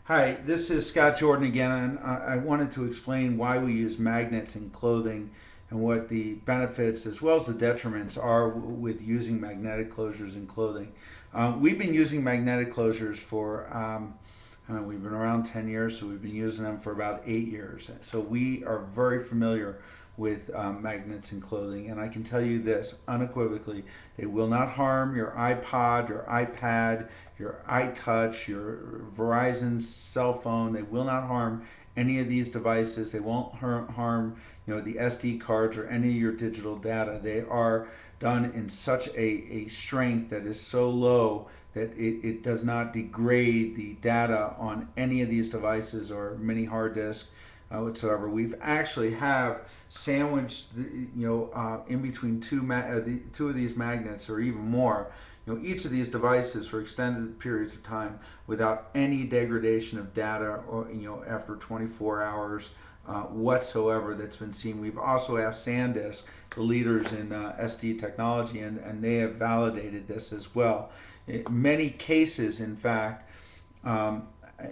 Hi, this is Scott Jordan again, and I wanted to explain why we use magnets in clothing and what the benefits as well as the detriments are with using magnetic closures in clothing. We've been using magnetic closures for, I don't know, we've been around 10 years, so we've been using them for about 8 years. So we are very familiar with magnets in clothing, and I can tell you this unequivocally: they will not harm your iPod, your iPad, your iTouch, your Verizon cell phone. They will not harm any of these devices. They won't harm, the SD cards or any of your digital data. They are done in such a strength that is so low that it does not degrade the data on any of these devices or mini hard disk whatsoever. We've actually have sandwiched, in between two of these magnets or even more, each of these devices for extended periods of time without any degradation of data or, after 24 hours whatsoever that's been seen. We've also asked SanDisk, the leaders in SD technology, and they have validated this as well. In many cases, in fact,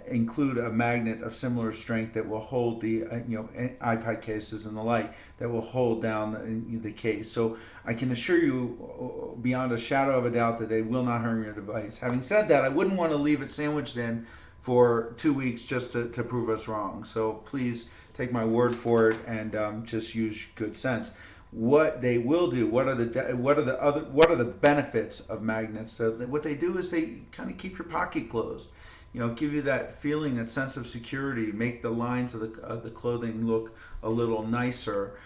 include a magnet of similar strength that will hold the iPad cases and the like, that will hold down the case. So I can assure you beyond a shadow of a doubt that they will not harm your device. Having said that, I wouldn't want to leave it sandwiched in for 2 weeks just to prove us wrong. So please take my word for it and just use good sense. What they will do, what are the benefits of magnets? So what they do is they kind of keep your pocket closed, give you that feeling, that sense of security, make the lines of the clothing look a little nicer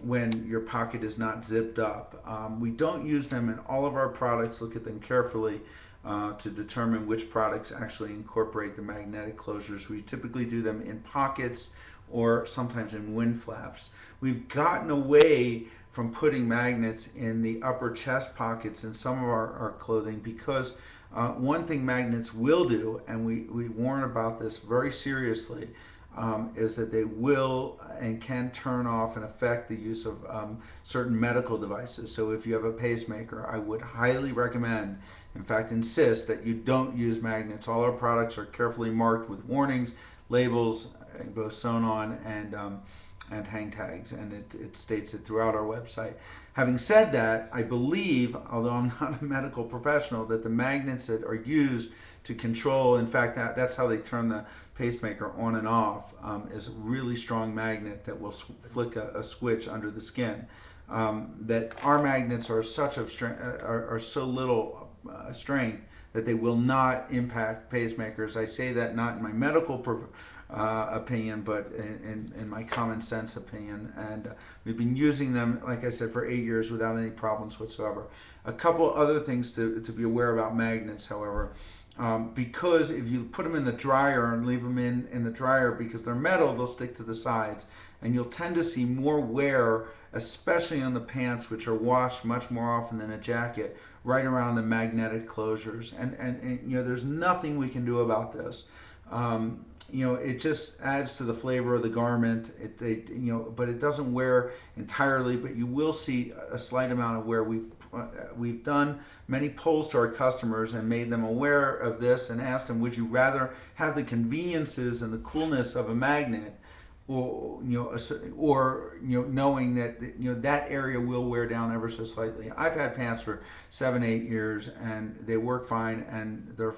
when your pocket is not zipped up. We don't use them in all of our products. Look at them carefully to determine which products actually incorporate the magnetic closures. We typically do them in pockets or sometimes in wind flaps. We've gotten away from putting magnets in the upper chest pockets in some of our clothing because one thing magnets will do, and we warn about this very seriously, is that they will and can turn off and affect the use of certain medical devices. So if you have a pacemaker, I would highly recommend, in fact insist, that you don't use magnets. All our products are carefully marked with warnings, labels, both sewn on and hang tags, and it states it throughout our website. Having said that, I believe, although I'm not a medical professional, that the magnets that are used to control, in fact, that's how they turn the pacemaker on and off, is a really strong magnet that will flick a switch under the skin. That our magnets are such of strength, are so little strength that they will not impact pacemakers. I say that not in my medical opinion, but in my common sense opinion. And we've been using them, like I said, for 8 years without any problems whatsoever. A couple other things to be aware about magnets, however. Because if you put them in the dryer and leave them in the dryer, because they're metal, they'll stick to the sides. And you'll tend to see more wear, especially on the pants, which are washed much more often than a jacket, right around the magnetic closures. And there's nothing we can do about this. It just adds to the flavor of the garment. But it doesn't wear entirely. But you will see a slight amount of wear. We've done many polls to our customers and made them aware of this and asked them, would you rather have the conveniences and the coolness of a magnet, or knowing that that area will wear down ever so slightly. I've had pants for 7-8 years and they work fine, and they're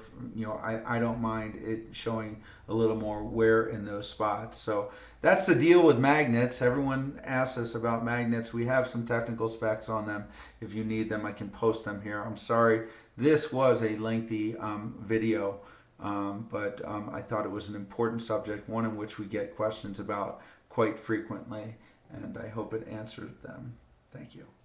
I don't mind it showing a little more wear in those spots. So that's the deal with magnets. Everyone asks us about magnets. We have some technical specs on them. If you need them, I can post them here. I'm sorry this was a lengthy video. But I thought it was an important subject, one in which we get questions about quite frequently, and I hope it answered them. Thank you.